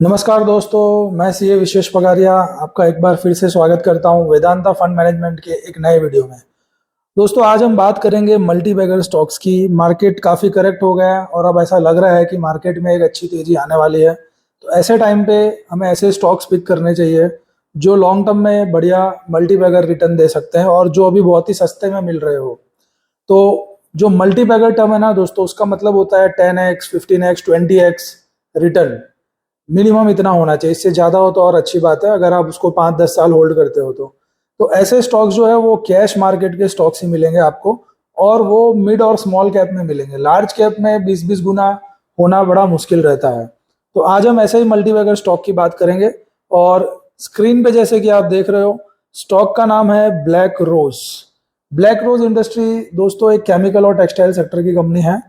नमस्कार दोस्तों, मैं सीए विशेष पगारिया आपका एक बार फिर से स्वागत करता हूं वेदांता फंड मैनेजमेंट के एक नए वीडियो में। दोस्तों, आज हम बात करेंगे मल्टी बैगर स्टॉक्स की। मार्केट काफ़ी करेक्ट हो गया है और अब ऐसा लग रहा है कि मार्केट में एक अच्छी तेजी आने वाली है। तो ऐसे टाइम पे हमें ऐसे स्टॉक्स पिक करने चाहिए जो लॉन्ग टर्म में बढ़िया मल्टी बैगर रिटर्न दे सकते हैं और जो अभी बहुत ही सस्ते में मिल रहे हो। तो जो मल्टी बैगर टर्म है ना दोस्तों, उसका मतलब होता है 10x, 15x, 20x return. Minimum इतना होना चाहिए, इससे ज़्यादा हो तो और अच्छी बात है अगर आप उसको 5-10 साल होल्ड करते हो तो ऐसे स्टॉक्स जो है वो कैश मार्केट के स्टॉक्स ही मिलेंगे आपको, और वो मिड और स्मॉल कैप में मिलेंगे। लार्ज कैप में 20-20 गुना होना बड़ा मुश्किल रहता है। तो आज हम ऐसे ही मल्टीबैगर स्टॉक की बात करेंगे। और स्क्रीन पे जैसे कि आप देख रहे हो, स्टॉक का नाम है ब्लैक रोज। ब्लैक रोज इंडस्ट्री दोस्तों एक केमिकल और टेक्सटाइल सेक्टर की कंपनी है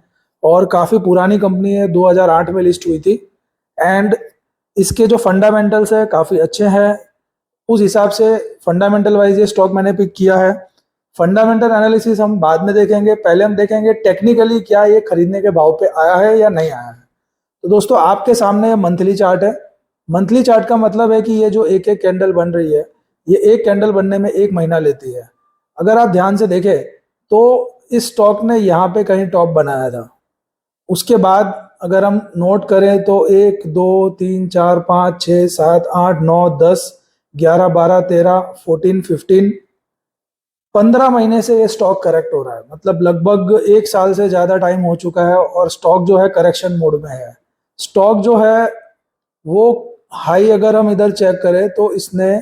और काफ़ी पुरानी कंपनी है, 2008 में लिस्ट हुई थी। एंड इसके जो फंडामेंटल्स है काफ़ी अच्छे हैं। उस हिसाब से फंडामेंटल वाइज ये स्टॉक मैंने पिक किया है। फंडामेंटल एनालिसिस हम बाद में देखेंगे, पहले हम देखेंगे टेक्निकली क्या ये खरीदने के भाव पे आया है या नहीं आया है। तो दोस्तों, आपके सामने मंथली चार्ट है। मंथली चार्ट का मतलब है कि ये जो एक एक कैंडल बन रही है, ये एक कैंडल बनने में 1 महीना लेती है। अगर आप ध्यान से देखें तो इस स्टॉक ने यहाँ पे कहीं टॉप बनाया था। उसके बाद अगर हम नोट करें तो 1 2 3 4 5 6 7 8 9 10 11 12 13 14 15 15 महीने से ये स्टॉक करेक्ट हो रहा है। मतलब लगभग 1 साल से ज़्यादा टाइम हो चुका है और स्टॉक जो है करेक्शन मोड में है। स्टॉक जो है वो हाई अगर हम इधर चेक करें तो इसने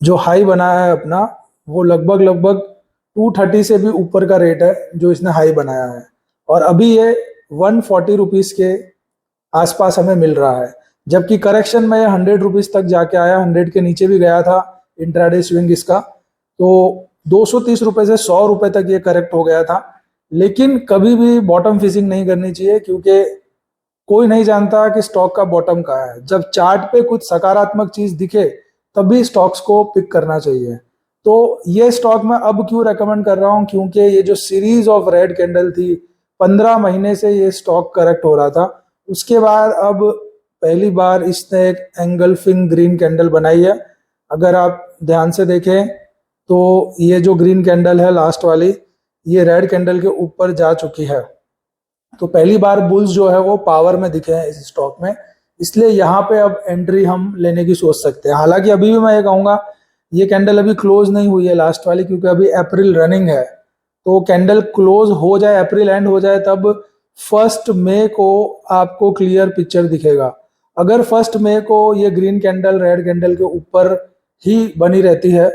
जो हाई बनाया है अपना, वो लगभग लगभग 230 से भी ऊपर का रेट है जो इसने हाई बनाया है। और अभी ये 140 रुपीज़ के आसपास हमें मिल रहा है, जबकि करेक्शन में ये 100 रुपीज़ तक जाके आया, 100 के नीचे भी गया था इंट्राडे स्विंग इसका। तो 230 रुपये से 100 रुपये तक ये करेक्ट हो गया था। लेकिन कभी भी बॉटम फिशिंग नहीं करनी चाहिए, क्योंकि कोई नहीं जानता कि स्टॉक का बॉटम कहाँ है। जब चार्ट पे कुछ सकारात्मक चीज दिखे तभी स्टॉक्स को पिक करना चाहिए। तो ये स्टॉक मैं अब क्यों रेकमेंड कर रहा हूँ, क्योंकि ये जो सीरीज ऑफ रेड कैंडल थी, 15 महीने से ये स्टॉक करेक्ट हो रहा था। उसके बाद अब पहली बार इसने एक एंगल्फिंग ग्रीन कैंडल बनाई है। अगर आप ध्यान से देखें तो ये जो ग्रीन कैंडल है लास्ट वाली, ये रेड कैंडल के ऊपर जा चुकी है। तो पहली बार बुल्स जो है वो पावर में दिखे हैं इस स्टॉक में, इसलिए यहाँ पे अब एंट्री हम लेने की सोच सकते हैं। हालांकि अभी भी मैं ये कहूँगा, ये कैंडल अभी क्लोज नहीं हुई है लास्ट वाली, क्योंकि अभी अप्रैल रनिंग है। तो कैंडल क्लोज हो जाए, अप्रैल एंड हो जाए, तब 1 मई को आपको क्लियर पिक्चर दिखेगा। अगर 1 मई को ये ग्रीन कैंडल रेड कैंडल के ऊपर ही बनी रहती है,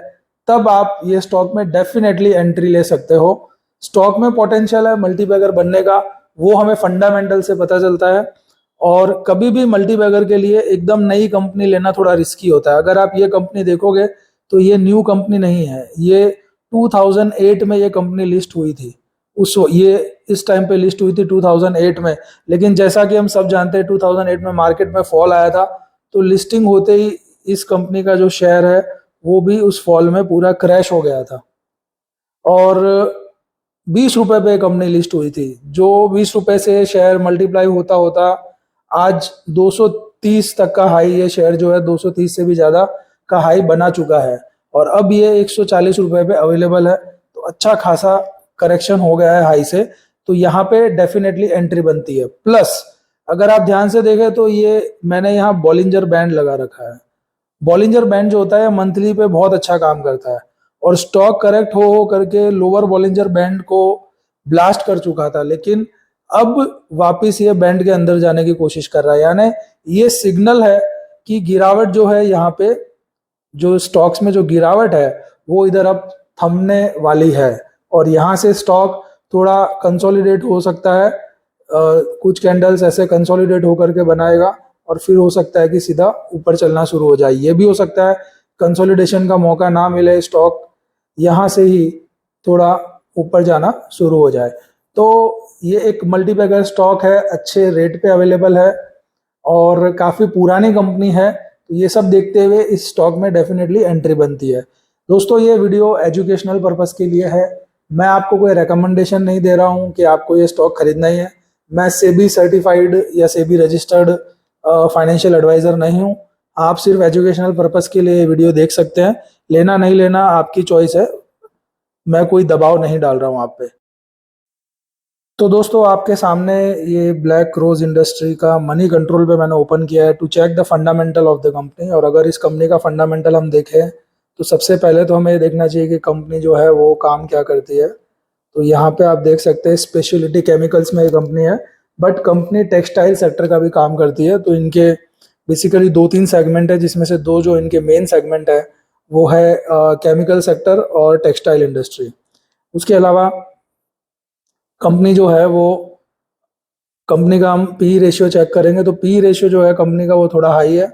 तब आप ये स्टॉक में डेफिनेटली एंट्री ले सकते हो। स्टॉक में पोटेंशियल है मल्टीबैगर बनने का, वो हमें फंडामेंटल से पता चलता है। और कभी भी मल्टीबैगर के लिए एकदम नई कंपनी लेना थोड़ा रिस्की होता है। अगर आप ये कंपनी देखोगे तो ये न्यू कंपनी नहीं है, ये 2008 में ये कंपनी लिस्ट हुई थी। ये इस टाइम पे लिस्ट हुई थी 2008 में। लेकिन जैसा कि हम सब जानते हैं 2008 में मार्केट में फॉल आया था, तो लिस्टिंग होते ही इस कंपनी का जो शेयर है वो भी उस फॉल में पूरा क्रैश हो गया था। और 20 रुपए पे कंपनी लिस्ट हुई थी, जो 20 रुपए से शेयर मल्टीप्लाई होता होता आज 230 तक का हाई, ये शेयर जो है 230 से भी ज़्यादा का हाई बना चुका है। और अब ये 140 रुपए पे अवेलेबल है। तो अच्छा खासा करेक्शन हो गया है हाई से, तो यहाँ पे डेफिनेटली एंट्री बनती है। प्लस अगर आप ध्यान से देखें तो ये मैंने यहाँ बॉलिंजर बैंड लगा रखा है। बॉलिंजर बैंड जो होता है मंथली पे बहुत अच्छा काम करता है, और स्टॉक करेक्ट हो करके लोअर बॉलिंजर बैंड को ब्लास्ट कर चुका था, लेकिन अब वापस ये बैंड के अंदर जाने की कोशिश कर रहा है। यानी ये सिग्नल है कि गिरावट जो है यहाँ पे, जो स्टॉक्स में जो गिरावट है वो इधर अब थमने वाली है, और यहाँ से स्टॉक थोड़ा कंसोलिडेट हो सकता है। कुछ कैंडल्स ऐसे कंसोलिडेट होकर के बनाएगा और फिर हो सकता है कि सीधा ऊपर चलना शुरू हो जाए। ये भी हो सकता है कंसोलिडेशन का मौका ना मिले, स्टॉक यहाँ से ही थोड़ा ऊपर जाना शुरू हो जाए। तो ये एक मल्टीबैगर स्टॉक है, अच्छे रेट पे अवेलेबल है और काफ़ी पुरानी कंपनी है। तो ये सब देखते हुए इस स्टॉक में डेफिनेटली एंट्री बनती है। दोस्तों, ये वीडियो एजुकेशनल पर्पस के लिए है। मैं आपको कोई रिकमेंडेशन नहीं दे रहा हूँ कि आपको ये स्टॉक खरीदना ही है। मैं सेबी सर्टिफाइड या सेबी रजिस्टर्ड फाइनेंशियल एडवाइज़र नहीं हूँ। आप सिर्फ एजुकेशनल पर्पज़ के लिए वीडियो देख सकते हैं, लेना नहीं लेना आपकी चॉइस है, मैं कोई दबाव नहीं डाल रहा हूँ आप पे। तो दोस्तों आपके सामने ये ब्लैक रोज इंडस्ट्री का मनी कंट्रोल पे मैंने ओपन किया है to check the fundamental of the company. और अगर इस कंपनी का फंडामेंटल हम देखें तो सबसे पहले तो हमें ये देखना चाहिए कि कंपनी जो है वो काम क्या करती है। तो यहाँ पे आप देख सकते हैं स्पेशलिटी केमिकल्स में ये कंपनी है, बट कंपनी टेक्सटाइल सेक्टर का भी काम करती है। तो इनके बेसिकली 2-3 सेगमेंट है, जिसमें से 2 जो इनके मेन सेगमेंट है वो है केमिकल सेक्टर और टेक्सटाइल इंडस्ट्री। उसके अलावा कंपनी जो है वो, कंपनी का हम पी रेशियो चेक करेंगे तो पी रेशियो जो है कंपनी का वो थोड़ा हाई है।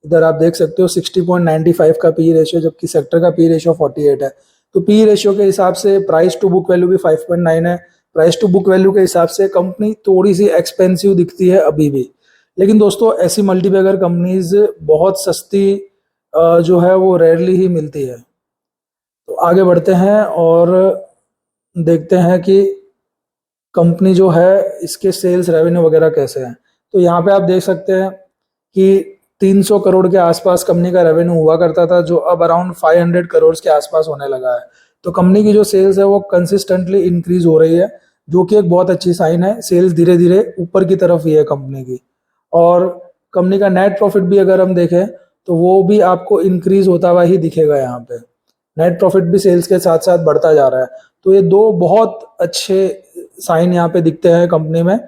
इधर आप देख सकते हो 60.95 का पी रेशियो, जबकि सेक्टर का पी रेशियो 48 है। तो पी रेशियो के हिसाब से प्राइस टू बुक वैल्यू भी 5.9 है। प्राइस टू बुक वैल्यू के हिसाब से कंपनी थोड़ी सी एक्सपेंसिव दिखती है अभी भी, लेकिन दोस्तों ऐसी मल्टीबैगर कंपनीज बहुत सस्ती जो है वो रेयरली ही मिलती है। तो आगे बढ़ते हैं और देखते हैं कि कंपनी जो है इसके सेल्स रेवेन्यू वगैरह कैसे हैं। तो यहाँ पे आप देख सकते हैं कि 300 करोड़ के आसपास कंपनी का रेवेन्यू हुआ करता था, जो अब अराउंड 500 करोड़ के आसपास होने लगा है। तो कंपनी की जो सेल्स है वो कंसिस्टेंटली इंक्रीज हो रही है, जो कि एक बहुत अच्छी साइन है। सेल्स धीरे धीरे ऊपर की तरफ ही है कंपनी की। और कंपनी का नेट प्रॉफिट भी अगर हम देखें तो वो भी आपको इंक्रीज होता हुआ ही दिखेगा। यहाँ पे नेट प्रॉफिट भी सेल्स के साथ साथ बढ़ता जा रहा है। तो ये दो बहुत अच्छे साइन यहाँ पे दिखते हैं कंपनी में।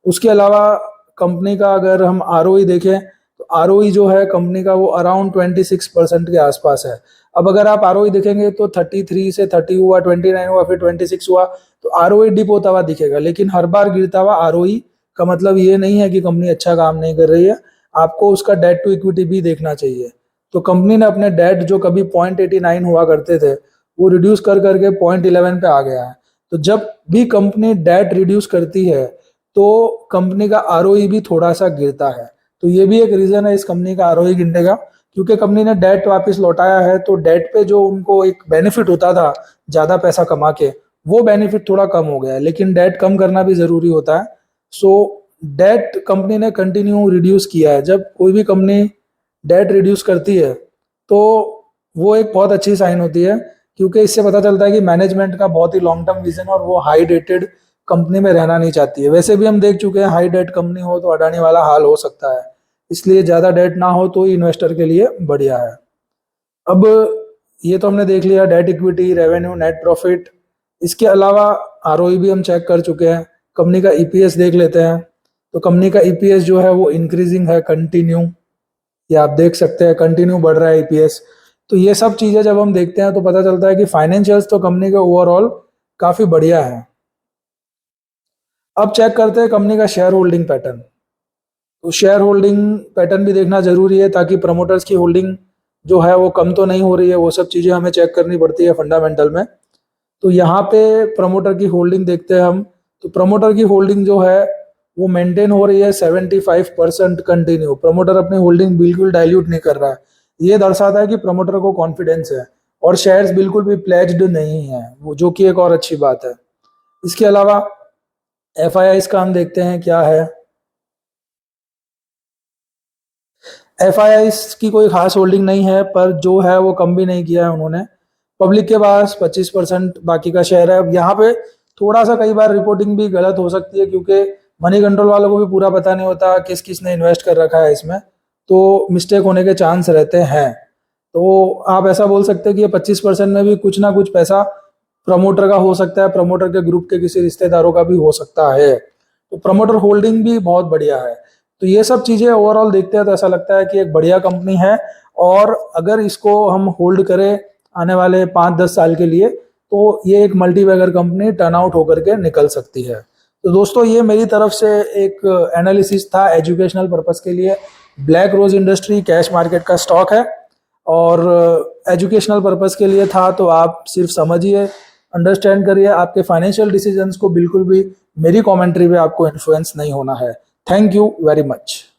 उसके अलावा कंपनी का अगर हम आरओई देखें तो आरओई जो है कंपनी का वो अराउंड 26% के आसपास है। अब अगर आप आरओई देखेंगे तो 33 से 30 हुआ, 29 हुआ, फिर 26 हुआ, तो आरओई डिप होता हुआ दिखेगा। लेकिन हर बार गिरता हुआ आरओई का मतलब ये नहीं है कि कंपनी अच्छा काम नहीं कर रही है। आपको उसका डेट टू इक्विटी भी देखना चाहिए। तो कंपनी ने अपने डेट जो कभी 0.89 हुआ करते थे वो रिड्यूस कर करके 0.11 पे आ गया है। तो जब भी कंपनी डेट रिड्यूस करती है तो कंपनी का आरओई भी थोड़ा सा गिरता है। तो ये भी एक रीजन है इस कंपनी का आरओई गिरने का, क्योंकि कंपनी ने डेट वापस लौटाया है। तो डेट पे जो उनको एक बेनिफिट होता था ज्यादा पैसा कमा के, वो बेनिफिट थोड़ा कम हो गया है। लेकिन डेट कम करना भी जरूरी होता है। सो डेट कंपनी ने कंटिन्यू रिड्यूस किया है। जब कोई भी कंपनी डेट रिड्यूस करती है तो वो एक बहुत अच्छी साइन होती है, क्योंकि इससे पता चलता है कि मैनेजमेंट का बहुत ही लॉन्ग टर्म विजन और वो हाई डेटेड कंपनी में रहना नहीं चाहती है। वैसे भी हम देख चुके हैं हाई डेट कंपनी हो तो अडानी वाला हाल हो सकता है, इसलिए ज़्यादा डेट ना हो तो इन्वेस्टर के लिए बढ़िया है। अब ये तो हमने देख लिया debt equity, revenue, net profit. इसके अलावा आरओई भी हम चेक कर चुके हैं। कंपनी का ईपीएस देख लेते हैं। तो कंपनी का ईपीएस जो है वो इंक्रीजिंग है कंटिन्यू, ये आप देख सकते हैं कंटिन्यू बढ़ रहा है ईपीएस। तो ये सब चीजें जब हम देखते हैं तो पता चलता है कि फाइनेंशियल्स तो कंपनी के ओवरऑल काफी बढ़िया है। अब चेक करते हैं कंपनी का शेयर होल्डिंग पैटर्न। तो शेयर होल्डिंग पैटर्न भी देखना जरूरी है, ताकि प्रमोटर्स की होल्डिंग जो है वो कम तो नहीं हो रही है। वो सब चीजें हमें चेक करनी पड़ती है फंडामेंटल में। तो यहाँ पे प्रमोटर की होल्डिंग देखते हैं हम। तो प्रमोटर की होल्डिंग जो है वो मेंटेन हो रही है 75% कंटिन्यू। प्रमोटर अपनी होल्डिंग बिल्कुल डाइल्यूट नहीं कर रहा है। ये दर्शाता है कि प्रमोटर को कॉन्फिडेंस है और शेयर्स बिल्कुल भी प्लेज्ड नहीं है, वो जो कि एक और अच्छी बात है। इसके अलावा एफआईआई का हम देखते हैं क्या है। एफआईआई की कोई खास होल्डिंग नहीं है, पर जो है वो कम भी नहीं किया है उन्होंने। पब्लिक के पास 25% बाकी का शेयर है। अब यहाँ पे थोड़ा सा कई बार रिपोर्टिंग भी गलत हो सकती है, क्योंकि मनी कंट्रोल वालों को भी पूरा पता नहीं होता किस किस ने इन्वेस्ट कर रखा है इसमें, तो मिस्टेक होने के चांस रहते हैं। तो आप ऐसा बोल सकते हैं कि ये 25% में भी कुछ ना कुछ पैसा प्रमोटर का हो सकता है, प्रमोटर के ग्रुप के किसी रिश्तेदारों का भी हो सकता है। तो प्रमोटर होल्डिंग भी बहुत बढ़िया है। तो ये सब चीजें ओवरऑल देखते हैं तो ऐसा लगता है कि एक बढ़िया कंपनी है, और अगर इसको हम होल्ड करें आने वाले 5-10 साल के लिए तो ये एक मल्टीबैगर कंपनी टर्न आउट होकर के निकल सकती है। तो दोस्तों ये मेरी तरफ से एक एनालिसिस था एजुकेशनल पर्पस के लिए। ब्लैक रोज इंडस्ट्री कैश मार्केट का स्टॉक है और एजुकेशनल पर्पस के लिए था, तो आप सिर्फ समझिए, अंडरस्टैंड करिए। आपके फाइनेंशियल डिसीजंस को बिल्कुल भी मेरी कमेंट्री पे आपको इन्फ्लुएंस नहीं होना है। Thank you very much.